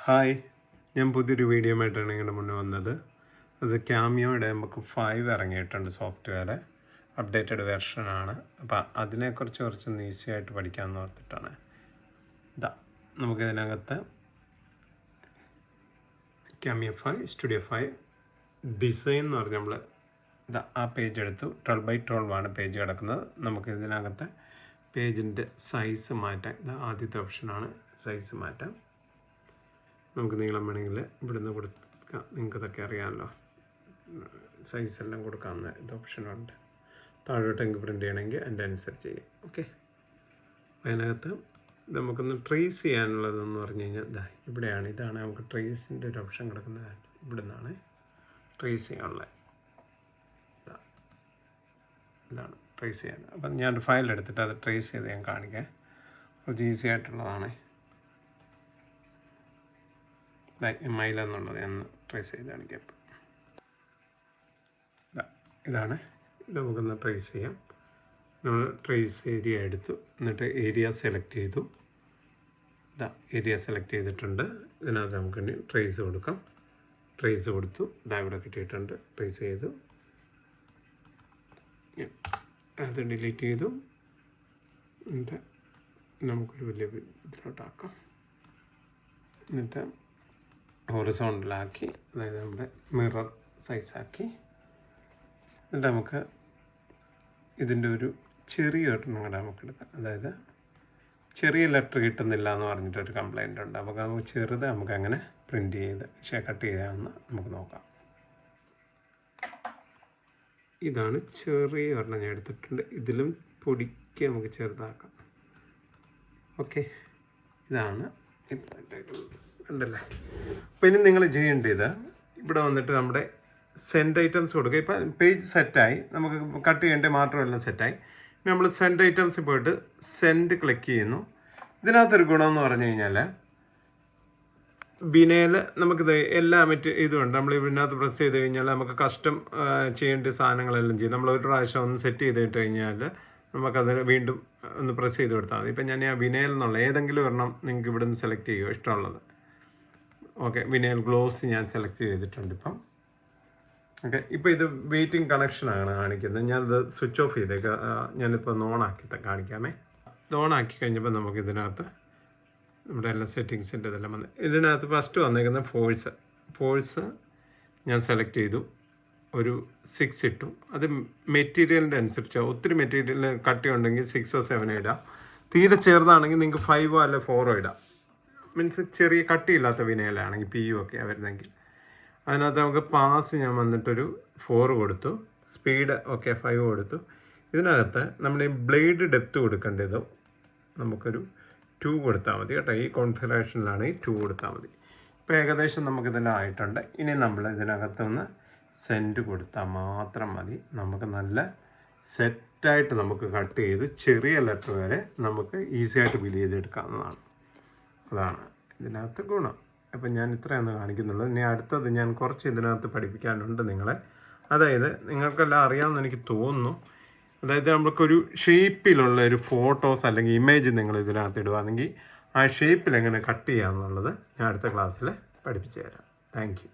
Hi, ഞാൻ പുതിയൊരു video ആയിട്ടാണ് നിങ്ങളുടെ മുന്നേ വന്നത്. അത് ക്യാമിയോയുടെ നമുക്ക് 5 ഇറങ്ങിയിട്ടുണ്ട്, സോഫ്റ്റ്വെയർ അപ്ഡേറ്റഡ് വെർഷനാണ്. അപ്പോൾ അതിനെക്കുറിച്ച് കുറച്ച് ഈസിയായിട്ട് പഠിക്കാമെന്ന് ഓർത്തിട്ടാണ്. നമുക്കിതിനകത്ത് ക്യാമിയോ 5 സ്റ്റുഡിയോ 5 ഡിസൈൻ എന്ന് പറഞ്ഞ് നമ്മൾ ആ പേജ് എടുത്തു. 12x12 ആണ് പേജ് കിടക്കുന്നത്. നമുക്കിതിനകത്ത് പേജിൻ്റെ സൈസ് മാറ്റാം. ഇത് ആദ്യത്തെ ഓപ്ഷനാണ്, സൈസ് മാറ്റാം. നമുക്ക് നീളം വേണമെങ്കിൽ ഇവിടുന്ന് കൊടുക്കാം. നിങ്ങൾക്കതൊക്കെ അറിയാമല്ലോ, സൈസെല്ലാം കൊടുക്കാവുന്ന ഇത് ഓപ്ഷനുണ്ട്. താഴോട്ടെങ്കിൽ പ്രിൻ്റ് ചെയ്യണമെങ്കിൽ അതിൻ്റെ അനുസരിച്ച് ചെയ്യാം. ഓക്കെ, അതിനകത്ത് നമുക്കൊന്ന് ട്രേസ് ചെയ്യാനുള്ളതെന്ന് പറഞ്ഞു കഴിഞ്ഞാൽ ഇവിടെയാണ്. ഇതാണ് നമുക്ക് ട്രേസിൻ്റെ ഒരു ഓപ്ഷൻ കിടക്കുന്നത്. ഇവിടെ നിന്നാണ് ട്രേസ് ചെയ്യാനുള്ളത്. ഇതാണ് ട്രേസ് ചെയ്യാൻ. അപ്പം ഞാനൊരു ഫയൽ എടുത്തിട്ട് അത് ട്രേസ് ചെയ്ത് ഞാൻ കാണിക്കാം. കുറച്ച് ഈസി ആയിട്ടുള്ളതാണ്. മൈൽ എന്നുള്ളത് ഞാൻ ട്രേസ് ചെയ്ത് കാണിക്കാം. ഇതാണ്, ഇത് നമുക്കൊന്ന് ട്രേസ് ചെയ്യാം. നമ്മൾ ട്രേസ് ഏരിയ എടുത്തു, എന്നിട്ട് ഏരിയ സെലക്ട് ചെയ്തു. ഏരിയ സെലക്ട് ചെയ്തിട്ടുണ്ട്. ഇതിനകത്ത് നമുക്ക് ട്രേസ് കൊടുക്കാം. ട്രേസ് കൊടുത്തു. ഇവിടെ കിട്ടിയിട്ടുണ്ട്. ട്രേസ് ചെയ്തു, അത് ഡിലീറ്റ് ചെയ്തു. എന്നിട്ട് നമുക്കൊരു വലിയ ഇതിലോട്ടാക്കാം. എന്നിട്ട് ഹൊറിസോണ്ടലാക്കി, അതായത് നമ്മുടെ മിറർ സൈസാക്കി. എന്നിട്ട് നമുക്ക് ഇതിൻ്റെ ഒരു ചെറിയ ഒരെണ്ണം കൂടെ നമുക്ക് എടുക്കാം. അതായത് ചെറിയ ലെറ്റർ കിട്ടുന്നില്ല എന്ന് പറഞ്ഞിട്ടൊരു കംപ്ലൈൻ്റ് ഉണ്ട്. അപ്പോൾ നമുക്ക് ചെറുത് നമുക്ക് അങ്ങനെ പ്രിൻ്റ് ചെയ്ത് കട്ട് ചെയ്യാമെന്ന് നമുക്ക് നോക്കാം. ഇതാണ് ചെറിയ ഒരെണ്ണം ഞാൻ എടുത്തിട്ടുണ്ട്. ഇതിലും പൊടിക്ക് നമുക്ക് ചെറുതാക്കാം. ഓക്കെ, ഇതാണ് ഉണ്ടല്ലേ. അപ്പോൾ ഇനി നിങ്ങൾ ചെയ്യേണ്ടത് ഇവിടെ വന്നിട്ട് നമ്മുടെ സെൻഡ് ഐറ്റംസ് കൊടുക്കുക. ഇപ്പം പേജ് സെറ്റായി, നമുക്ക് കട്ട് ചെയ്യേണ്ടത് മാത്രമല്ല സെറ്റായി. നമ്മൾ സെൻഡ് ഐറ്റംസിൽ പോയിട്ട് സെൻഡ് ക്ലിക്ക് ചെയ്യുന്നു. ഇതിനകത്തൊരു ഗുണമെന്ന് പറഞ്ഞു കഴിഞ്ഞാൽ വിനയിൽ നമുക്കിത് എല്ലാ ഇതുണ്ട്. നമ്മൾ ഇതിനകത്ത് പ്രസ് ചെയ്ത് കഴിഞ്ഞാൽ നമുക്ക് കസ്റ്റം ചെയ്യേണ്ട സാധനങ്ങളെല്ലാം ചെയ്യും. നമ്മൾ ഒരു പ്രാവശ്യം ഒന്ന് സെറ്റ് ചെയ്തിട്ട് കഴിഞ്ഞാൽ നമുക്കത് വീണ്ടും ഒന്ന് പ്രസ് ചെയ്ത് കൊടുത്താൽ മതി. ഇപ്പം ഞാൻ വിനയിൽ എന്നുള്ള ഏതെങ്കിലും ഒരെണ്ണം നിങ്ങൾക്ക് ഇവിടെ നിന്ന് സെലക്ട് ചെയ്യുമോ ഇഷ്ടമുള്ളത്. ഓക്കെ, വിനയൽ ഗ്ലോസ് ഞാൻ സെലക്ട് ചെയ്തിട്ടുണ്ട് ഇപ്പം. ഓക്കെ, ഇപ്പോൾ ഇത് വെയിറ്റിംഗ് കണക്ഷനാണ് കാണിക്കുന്നത്. ഞാനത് സ്വിച്ച് ഓഫ് ചെയ്തേക്കാം. ഞാനിപ്പോൾ ഓണാക്കി കാണിക്കാമേ. ഇത് ഓണാക്കി കഴിഞ്ഞപ്പോൾ നമുക്ക് ഇതിനകത്ത് നമ്മുടെ എല്ലാ സെറ്റിങ്സിൻ്റെ ഇതെല്ലാം വന്ന് ഇതിനകത്ത് ഫസ്റ്റ് വന്നേക്കുന്നത് ഫോഴ്സ് ഞാൻ സെലക്ട് ചെയ്തു. ഒരു 6 ഇട്ടു. അത് മെറ്റീരിയലിൻ്റെ അനുസരിച്ച്, ഒത്തിരി മെറ്റീരിയൽ കട്ടിയുണ്ടെങ്കിൽ 6 or 7 ഇടാം. തീരെ ചെറുതാണെങ്കിൽ നിങ്ങൾക്ക് 5 അല്ല 4 ഇടാം. മീൻസ് ചെറിയ കട്ടിയില്ലാത്ത വിനയിലാണെങ്കിൽ PU ഒക്കെ വരുന്നെങ്കിൽ. അതിനകത്ത് നമുക്ക് പാസ് ഞാൻ വന്നിട്ടൊരു 4 കൊടുത്തു. സ്പീഡ് ഓക്കെ 5 കൊടുത്തു. ഇതിനകത്ത് നമ്മുടെ ബ്ലേഡ് ഡെപ്ത് കൊടുക്കേണ്ടത് നമുക്കൊരു 2 കൊടുത്താൽ മതി കേട്ടോ. ഈ കോൺഫിഗറേഷനിലാണ് 2 കൊടുത്താൽ മതി. ഇപ്പോൾ ഏകദേശം നമുക്കിതെല്ലാം ആയിട്ടുണ്ട്. ഇനി നമ്മൾ ഇതിനകത്തൊന്ന് സെൻഡ് കൊടുത്താൽ മാത്രം മതി. നമുക്ക് നല്ല സെറ്റായിട്ട് നമുക്ക് കട്ട് ചെയ്ത് ചെറിയ ലെറ്റർ വരെ നമുക്ക് ഈസി ആയിട്ട് ബിൽ ചെയ്തെടുക്കാവുന്നതാണ്. അതാണ് ഇതിനകത്ത് ഗുണം. അപ്പം ഞാൻ ഇത്രയൊന്ന് കാണിക്കുന്നുള്ളൂ. ഇനി അടുത്തത് ഞാൻ കുറച്ച് ഇതിനകത്ത് പഠിപ്പിക്കാനുണ്ട് നിങ്ങളെ. അതായത് നിങ്ങൾക്കെല്ലാം അറിയാമെന്ന് എനിക്ക് തോന്നുന്നു. അതായത് നമുക്കൊരു ഷേപ്പിലുള്ള ഒരു ഫോട്ടോസ് അല്ലെങ്കിൽ ഇമേജ് നിങ്ങൾ ഇതിനകത്ത് ഇടുകയാണെങ്കിൽ ആ ഷേപ്പിൽ എങ്ങനെ കട്ട് ചെയ്യാമെന്നുള്ളത് ഞാൻ അടുത്ത ക്ലാസ്സിൽ പഠിപ്പിച്ചു തരാം. Thank you.